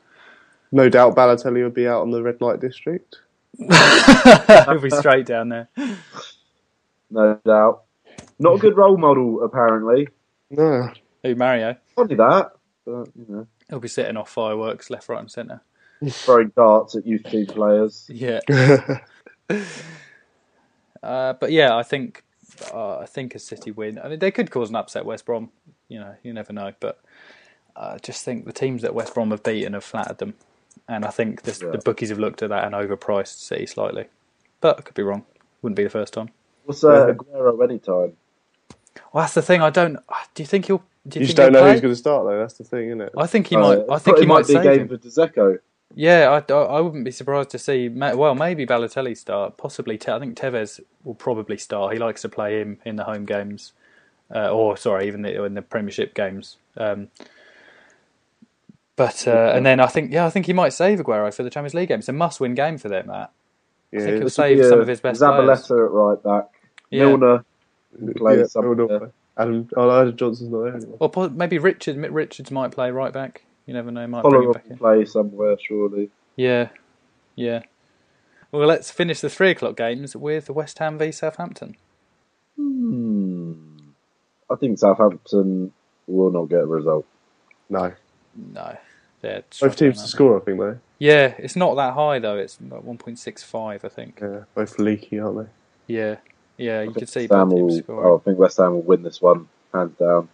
Speaker 3: No doubt Balotelli will be out on the red light district.
Speaker 2: He'll be straight down there.
Speaker 4: No doubt. Not a good role model, apparently.
Speaker 3: No.
Speaker 2: Who, Mario?
Speaker 4: Funny that. But,
Speaker 2: He'll be setting off fireworks left, right and centre.
Speaker 4: Throwing darts at youth team players.
Speaker 2: Yeah. But yeah, I think a City win. I mean, they could cause an upset West Brom. You never know. But I just think the teams that West Brom have beaten have flattered them. And I think the bookies have looked at that and overpriced City slightly. But I could be wrong. Wouldn't be the first time.
Speaker 4: What's Aguero anytime?
Speaker 2: Well, that's the thing. I don't. Do you think he'll?
Speaker 3: You just don't know who's going to start, though. That's the thing, isn't it?
Speaker 2: I think he might. I think he might
Speaker 4: be a
Speaker 2: save
Speaker 4: game
Speaker 2: him.
Speaker 4: for Dzeko.
Speaker 2: Yeah, I wouldn't be surprised to see. Well, maybe Balotelli start. Possibly. I think Tevez will probably start. He likes to play him in the home games, even in the Premiership games. And then I think he might save Aguero for the Champions League game. It's a must-win game for them. That I think he'll save some of his best players.
Speaker 4: Zabaleta at right back.
Speaker 2: Yeah.
Speaker 4: Milner plays somewhere.
Speaker 3: Adam Johnson's not there anymore.
Speaker 2: Or maybe Richards might play right back. You never know. Might
Speaker 4: Fuller
Speaker 2: bring him back in.
Speaker 4: Play somewhere, surely.
Speaker 2: Yeah. Well, let's finish the 3:00 games with West Ham v Southampton.
Speaker 4: I think Southampton will not get a result.
Speaker 3: No.
Speaker 2: Both
Speaker 3: teams to score, I think, though.
Speaker 2: Yeah, it's not that high though. It's about 1.65, I think.
Speaker 3: Yeah, both leaky, aren't they?
Speaker 2: Yeah. You could see both teams scoring.
Speaker 4: I think West Ham will win this one, hands down.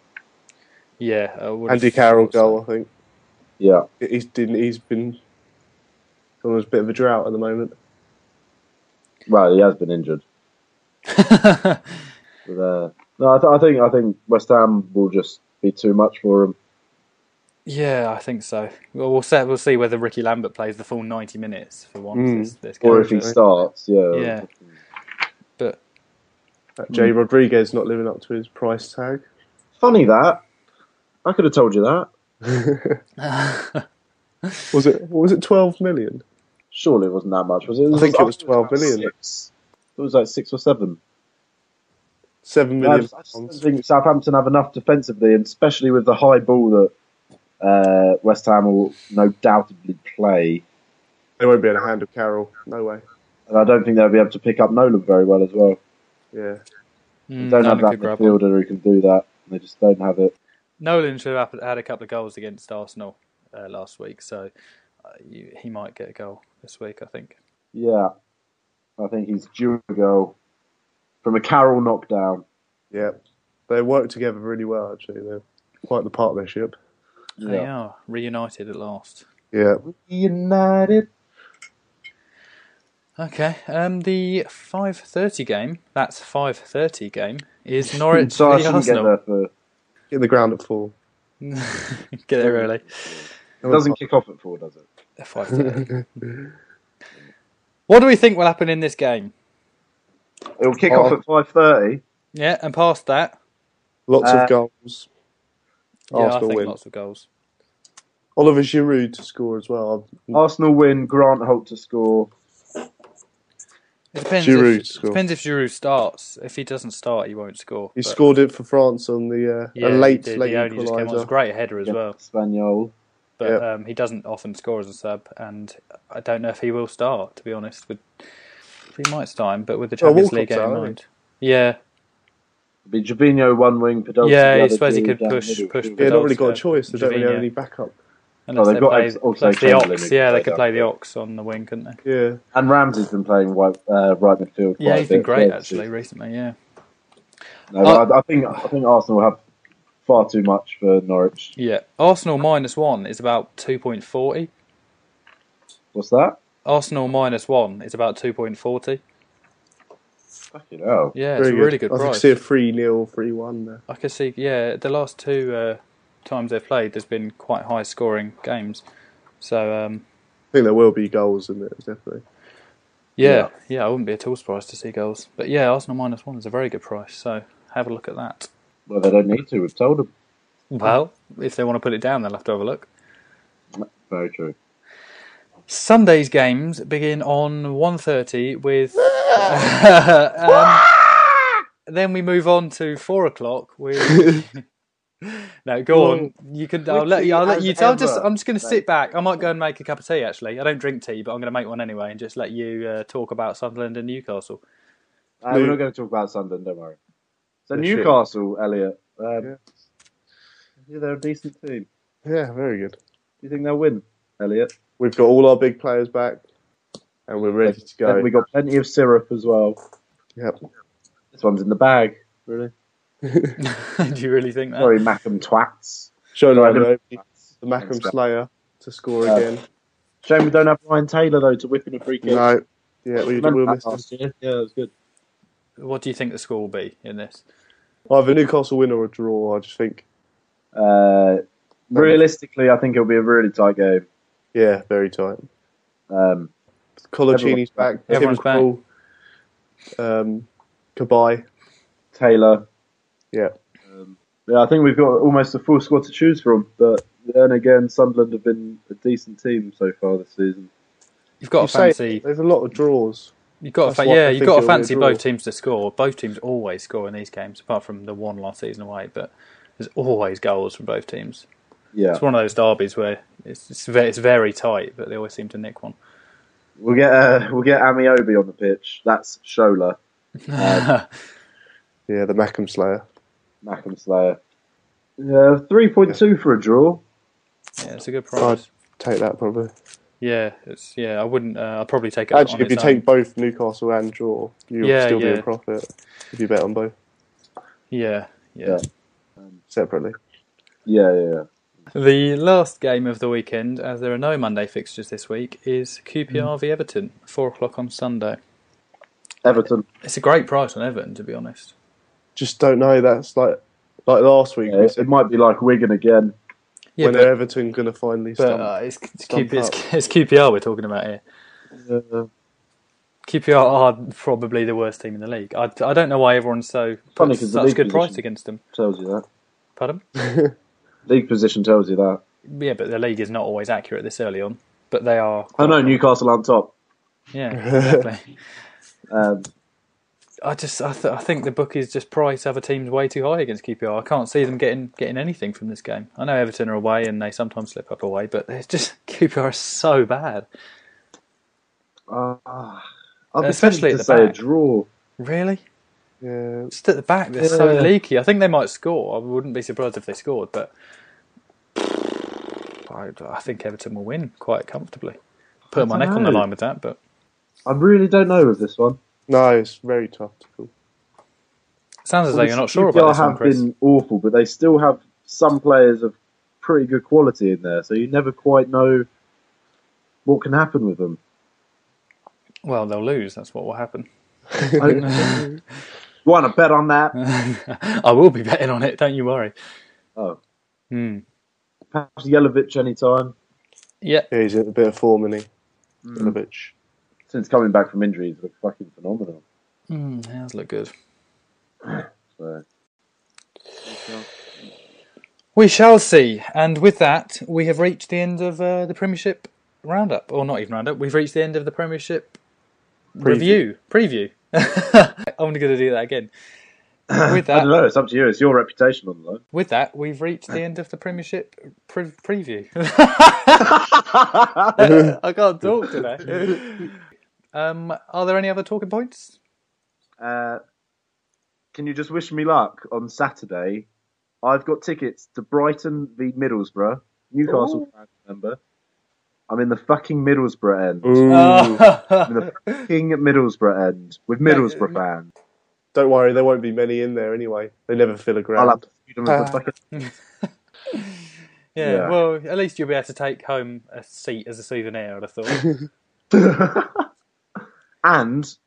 Speaker 2: Yeah,
Speaker 3: Andy Carroll goal, I think.
Speaker 4: Yeah,
Speaker 3: he's been on a bit of a drought at the moment.
Speaker 4: Well, he has been injured. But, I think West Ham will just be too much for him.
Speaker 2: Yeah, I think so. Well, we'll see whether Ricky Lambert plays the full 90 minutes for once this game.
Speaker 4: Or if he starts,
Speaker 2: Yeah. But
Speaker 3: Jay Rodriguez not living up to his price tag.
Speaker 4: Funny that. I could have told you that.
Speaker 3: Was it 12 million?
Speaker 4: Surely it wasn't that much, was it?
Speaker 3: I think it was 12 million.
Speaker 4: It was like 6 or 7.
Speaker 3: 7 million.
Speaker 4: I just think Southampton have enough defensively, and especially with the high ball that West Ham will no doubtedly play.
Speaker 3: They won't be able to handle Carroll. No way.
Speaker 4: And I don't think they'll be able to pick up Nolan very well as well.
Speaker 3: Yeah.
Speaker 4: They don't have that midfielder who can do that. They just don't have it.
Speaker 2: Nolan should have had a couple of goals against Arsenal last week, so he might get a goal this week, I think.
Speaker 4: Yeah. I think he's due a goal from a Carroll knockdown.
Speaker 3: Yeah. They work together really well, actually. They're quite the partnership.
Speaker 2: They are reunited at last.
Speaker 3: Yeah.
Speaker 4: United.
Speaker 2: Okay, the 5:30 game. That's 5:30 game. Is Norwich
Speaker 4: So I
Speaker 2: v
Speaker 4: shouldn't
Speaker 2: Arsenal.
Speaker 4: get there for...
Speaker 3: In the ground at 4.
Speaker 2: Get there early.
Speaker 4: It doesn't kick off at 4, does it?
Speaker 2: 5:30. What do we think will happen in this game?
Speaker 4: It'll kick off at 5:30.
Speaker 2: Yeah, and past that,
Speaker 3: Lots of goals.
Speaker 2: yeah, I
Speaker 3: Arsenal
Speaker 2: think
Speaker 3: win.
Speaker 2: lots of goals.
Speaker 3: Oliver Giroud to score as well.
Speaker 4: Arsenal win, Grant Holt to score.
Speaker 2: It depends. Depends if Giroud starts. If he doesn't start, he won't score.
Speaker 3: He scored it for France on the a late
Speaker 2: he only just came on. It was a great header as well.
Speaker 4: Spaniel.
Speaker 2: But he doesn't often score as a sub, and I don't know if he will start, to be honest. He might start him, but with the Champions League game in mind. Yeah.
Speaker 4: It'll be Jabinho one wing, Podolski
Speaker 2: yeah,
Speaker 4: the
Speaker 2: I
Speaker 4: other
Speaker 2: suppose he
Speaker 4: two
Speaker 2: could
Speaker 4: down
Speaker 2: push.
Speaker 4: middle.
Speaker 3: They've not really got a choice. They don't really have any backup.
Speaker 2: Unless
Speaker 4: they've got
Speaker 2: play the Ox. Yeah, they could
Speaker 4: down
Speaker 2: play the
Speaker 4: there.
Speaker 2: Ox on the wing, couldn't they?
Speaker 3: Yeah.
Speaker 4: And Ramsey's been playing right midfield.
Speaker 2: Yeah, he's been great actually
Speaker 4: season.
Speaker 2: recently. Yeah.
Speaker 4: No, I think Arsenal have far too much for Norwich.
Speaker 2: Yeah. Arsenal -1 is about 2.40.
Speaker 4: What's that?
Speaker 2: Arsenal -1 is about 2.40.
Speaker 4: Fucking hell.
Speaker 2: Yeah, it's a really good
Speaker 3: I
Speaker 2: price.
Speaker 3: can see a 3-0, 3-1 there.
Speaker 2: I can see, yeah, the last two times they've played, there's been quite high scoring games. So,
Speaker 3: I think there will be goals in it, definitely.
Speaker 2: yeah, I wouldn't be at all surprised to see goals. But yeah, Arsenal -1 is a very good price, so have a look at that.
Speaker 4: Well, they don't need to. We've told them.
Speaker 2: Well, if they want to put it down, they'll have to have a look.
Speaker 4: Very true.
Speaker 2: Sunday's games begin on 1:30 with... then we move on to 4 o'clock with... No, go on. You can. I'll let you. I'm just going to sit back. I might go and make a cup of tea. Actually, I don't drink tea, but I'm going to make one anyway, and just let you talk about Sunderland and Newcastle.
Speaker 4: We're not going to talk about Sunderland. Don't worry. So Newcastle, Elliot. Yeah, they're a decent team.
Speaker 3: Yeah, very good.
Speaker 4: Do you think they'll win, Elliot?
Speaker 3: We've got all our big players back, and we're ready to go.
Speaker 4: We've got plenty of syrup as well.
Speaker 3: Yep.
Speaker 4: This one's in the bag. Really?
Speaker 2: Do you really think that?
Speaker 4: Sorry, Mackham twats.
Speaker 3: The Mackham Slayer to score again.
Speaker 4: Shame we don't have Ryan Taylor though to whip in a free kick.
Speaker 3: No. Yeah, we'll miss
Speaker 4: last
Speaker 3: him.
Speaker 4: year. Yeah, that was good.
Speaker 2: What do you think the score will be in this?
Speaker 3: Either Newcastle win or a draw. I just think.
Speaker 4: Realistically, I think it'll be a really tight game.
Speaker 3: Yeah, very tight. Colaccini's back.
Speaker 2: Everyone's back.
Speaker 3: Kabai.
Speaker 4: Taylor.
Speaker 3: Yeah.
Speaker 4: I think we've got almost a full squad to choose from. But then again, Sunderland have been a decent team so far this season.
Speaker 2: You've got to fancy.
Speaker 3: There's a lot of draws.
Speaker 2: You've got to fancy both teams to score. Both teams always score in these games, apart from the one last season away. But there's always goals from both teams.
Speaker 4: Yeah,
Speaker 2: it's one of those derbies where it's very tight, but they always seem to nick one.
Speaker 4: We'll get Amiobi on the pitch. That's Shola.
Speaker 3: Yeah, the Mackham Slayer.
Speaker 4: Mackham Slayer. 3.2 for a draw.
Speaker 2: Yeah, it's a good price.
Speaker 3: I'd take that probably.
Speaker 2: Yeah, I wouldn't. I'd probably take it.
Speaker 3: Actually, if you take both Newcastle and draw, you'll still be in profit if you bet on both.
Speaker 2: Yeah.
Speaker 3: Separately.
Speaker 4: Yeah.
Speaker 2: The last game of the weekend, as there are no Monday fixtures this week, is QPR v Everton, 4 o'clock on Sunday.
Speaker 4: Everton.
Speaker 2: It's a great price on Everton, to be honest.
Speaker 3: Just don't know. That's like last week.
Speaker 4: Yeah, it might be like Wigan again.
Speaker 3: Yeah, when Everton going to finally stump
Speaker 2: it's QPR we're talking about here. QPR are probably the worst team in the league. I don't know why everyone's such a good price against them.
Speaker 4: Tells you that.
Speaker 2: Pardon?
Speaker 4: League position tells you that.
Speaker 2: Yeah, but the league is not always accurate this early on. But they are.
Speaker 4: I know Newcastle on top.
Speaker 2: Yeah, exactly. I think the bookies just price other teams way too high against QPR. I can't see them getting anything from this game. I know Everton are away and they sometimes slip up away, but it's just QPR is so bad.
Speaker 4: Especially at the back. A draw.
Speaker 2: Really?
Speaker 3: Yeah.
Speaker 2: Just at the back, they're so leaky. I think they might score. I wouldn't be surprised if they scored, but I think Everton will win quite comfortably. Put my neck on the line with that, but
Speaker 4: I really don't know with this one.
Speaker 3: No, it's very tough to call.
Speaker 2: Sounds as though you're not sure
Speaker 4: QPR
Speaker 2: about this one, Chris.
Speaker 4: have been awful, but they still have some players of pretty good quality in there, so you never quite know what can happen with them.
Speaker 2: Well, they'll lose. That's what will happen.
Speaker 4: You want to bet on that?
Speaker 2: I will be betting on it. Don't you worry.
Speaker 4: Oh. Perhaps Jelovic anytime.
Speaker 2: Yeah.
Speaker 3: He's in a bit of form, isn't he? Jelovic.
Speaker 4: Since coming back from injury, he's looked fucking phenomenal.
Speaker 2: He does look good.
Speaker 4: So.
Speaker 2: We shall see. And with that, we have reached the end of the Premiership roundup. Or not even roundup. We've reached the end of the Premiership preview. I'm going to do that again. With that,
Speaker 4: I don't know, it's up to you. It's your reputation on the line.
Speaker 2: With that, we've reached the end of the Premiership preview. I can't talk today. Are there any other talking points?
Speaker 4: Can you just wish me luck on Saturday? I've got tickets to Brighton v Middlesbrough. Newcastle fan member. I'm in the fucking Middlesbrough end. I'm in the fucking Middlesbrough end with Middlesbrough fans.
Speaker 3: Don't worry, there won't be many in there anyway. They never fill a ground.
Speaker 4: I'll have to feed them with the fucking...
Speaker 2: Yeah, well, at least you'll be able to take home a seat as a souvenir, I'd have thought.
Speaker 4: And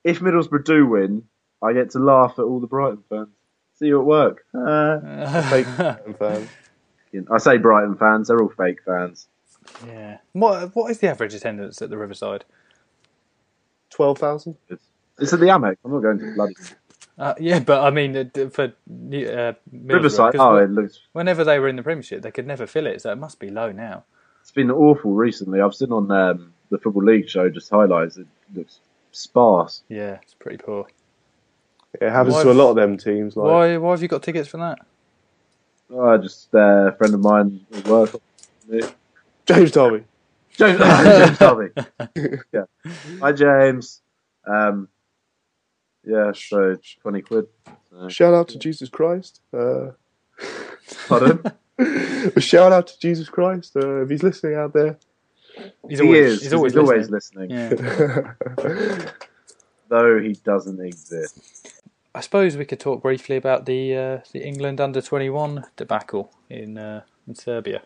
Speaker 4: if Middlesbrough do win, I get to laugh at all the Brighton fans. See you at work.
Speaker 3: Fake Brighton fans.
Speaker 4: I say Brighton fans, they're all fake fans.
Speaker 2: Yeah. What is the average attendance at the Riverside?
Speaker 3: 12,000?
Speaker 4: It's at the Amex. I'm not going to bloody...
Speaker 2: Yeah, but I mean, for
Speaker 4: Riverside, it looks...
Speaker 2: Whenever they were in the Premiership, they could never fill it, so it must be low now.
Speaker 4: It's been awful recently. I've seen on the Football League show, just highlights, it looks sparse.
Speaker 2: Yeah, it's pretty poor.
Speaker 3: It happens to a lot of them teams.
Speaker 2: Why have you got tickets for that?
Speaker 4: Just a friend of mine at work.
Speaker 3: James Darby.
Speaker 4: James Darby. Yeah. Hi, James. Yeah, so 20 quid. So.
Speaker 3: Shout out to Jesus Christ.
Speaker 4: Pardon?
Speaker 3: Shout out to Jesus Christ. If he's listening out there.
Speaker 4: He's always listening.
Speaker 2: Yeah.
Speaker 4: Though he doesn't exist.
Speaker 2: I suppose we could talk briefly about the England under-21 debacle in Serbia.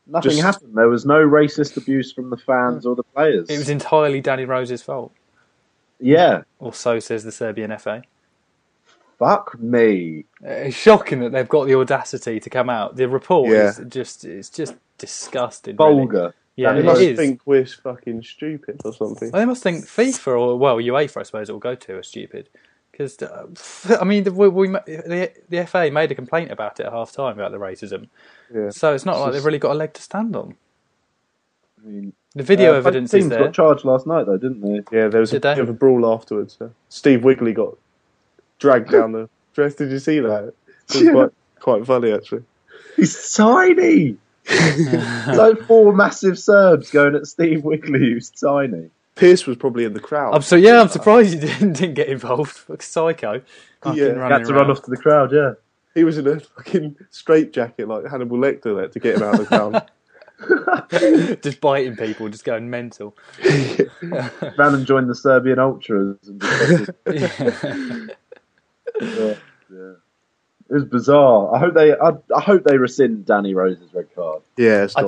Speaker 4: Nothing happened. There was no racist abuse from the fans or the players.
Speaker 2: It was entirely Danny Rose's fault.
Speaker 4: Yeah.
Speaker 2: Or so says the Serbian FA.
Speaker 4: Fuck me.
Speaker 2: It's shocking that they've got the audacity to come out. The report is just disgusting.
Speaker 4: Vulgar.
Speaker 2: Really. Yeah,
Speaker 3: they must think we're fucking stupid or something.
Speaker 2: Well, they must think FIFA or UEFA, I suppose it will go to, are stupid. Because I mean, the FA made a complaint about it at half time about the racism.
Speaker 3: Yeah.
Speaker 2: So it's not like they've really got a leg to stand on.
Speaker 4: I mean,
Speaker 2: the video evidence is there.
Speaker 4: Got charged last night, though, didn't they?
Speaker 3: Yeah, there was a bit of a brawl afterwards. Steve Wigley got dragged down the dress. Did you see that? It was quite funny, actually.
Speaker 4: He's tiny. Like 4 massive Serbs going at Steve Wigley, who's tiny.
Speaker 3: Pierce was probably in the crowd.
Speaker 2: I'm surprised he didn't get involved. Like Psycho.
Speaker 4: He had to run off to the crowd, yeah.
Speaker 3: He was in a fucking straitjacket like Hannibal Lecter there to get him out of the crowd.
Speaker 2: Just biting people, just going mental.
Speaker 4: Ran and joined the Serbian Ultras. And yeah. It was bizarre. I hope they rescind Danny Rose's red card.
Speaker 3: Yeah,
Speaker 2: I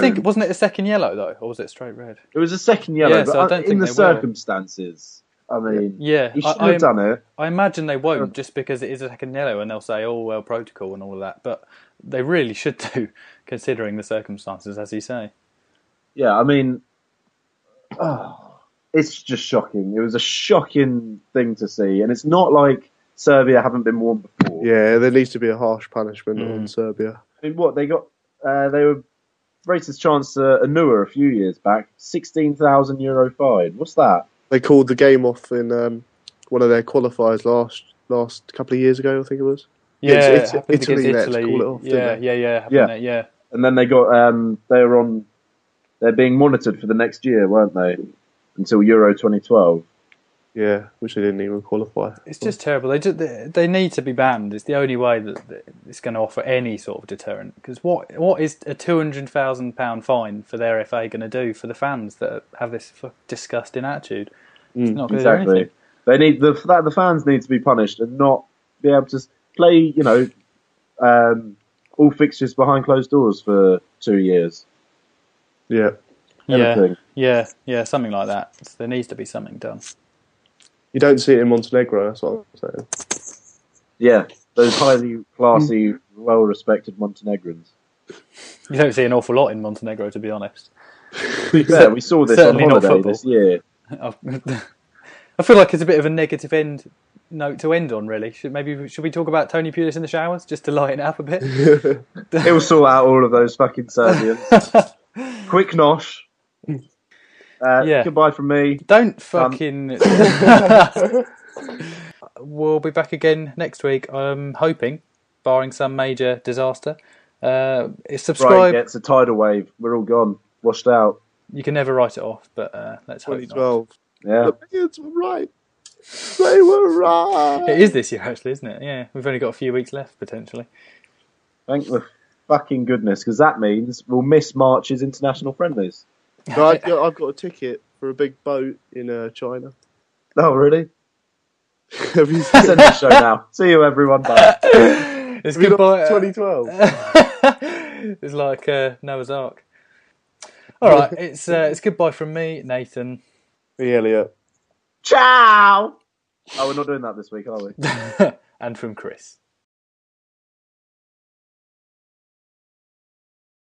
Speaker 2: think wasn't it a second yellow though, or was it straight red?
Speaker 4: It was a second yellow,
Speaker 2: yeah,
Speaker 4: but
Speaker 2: so I don't think
Speaker 4: in the
Speaker 2: they
Speaker 4: circumstances, I mean,
Speaker 2: yeah,
Speaker 4: he should have done it.
Speaker 2: I imagine they won't, just because it is a second yellow, and they'll say, "Oh well, protocol and all of that." But they really should do, considering the circumstances, as you say.
Speaker 4: Yeah, I mean, it's just shocking. It was a shocking thing to see, and it's not like Serbia haven't been warned before.
Speaker 3: Yeah, there needs to be a harsh punishment on Serbia.
Speaker 4: I mean, what they got? They were racist Chancellor Anua a few years back. €16,000 fine. What's that?
Speaker 3: They called the game off in one of their qualifiers last couple of years ago, I think it was.
Speaker 2: Yeah,
Speaker 3: it's
Speaker 2: Italy.
Speaker 3: To call it off,
Speaker 2: yeah.
Speaker 4: And then they got they're being monitored for the next year, weren't they? Until Euro 2012.
Speaker 3: Yeah, which they didn't even qualify.
Speaker 2: It's just terrible. They need to be banned. It's the only way that it's going to offer any sort of deterrent. Because what is a £200,000 fine for their FA going to do for the fans that have this disgusting attitude? It's not going to do anything.
Speaker 4: They need the fans need to be punished, and not be able to play, all fixtures behind closed doors for 2 years.
Speaker 3: Yeah.
Speaker 2: Yeah, something like that. There needs to be something done.
Speaker 3: You don't see it in Montenegro, that's what I'm saying.
Speaker 4: Yeah, those highly classy, well-respected Montenegrins.
Speaker 2: You don't see an awful lot in Montenegro, to be honest.
Speaker 4: Yeah, we saw this on holiday this year.
Speaker 2: I feel like it's a bit of a negative note to end on, really. Should we talk about Tony Pulis in the showers, just to lighten it up a bit?
Speaker 4: He'll sort out all of those fucking Serbians. Quick nosh. Goodbye from me.
Speaker 2: Don't fucking... We'll be back again next week, I'm hoping, barring some major disaster. Subscribe.
Speaker 4: Right, it's a tidal wave. We're all gone. Washed out.
Speaker 2: You can never write it off, but let's hope
Speaker 3: 2012.
Speaker 2: not.
Speaker 4: Yeah.
Speaker 3: The Beards were right. They were right.
Speaker 2: It is this year, actually, isn't it? Yeah, we've only got a few weeks left, potentially.
Speaker 4: Thank the fucking goodness, because that means we'll miss March's international friendlies.
Speaker 3: No, I've got a ticket for a big boat in China.
Speaker 4: Oh, really?
Speaker 3: Have you
Speaker 4: Send the show now. See you, everyone. Bye.
Speaker 2: It's goodbye.
Speaker 3: 2012.
Speaker 2: It's like Noah's Ark. All right, it's goodbye from me, Nathan.
Speaker 3: Me, Elliot.
Speaker 4: Ciao. Oh, we're not doing that this week, are we?
Speaker 2: And from Chris.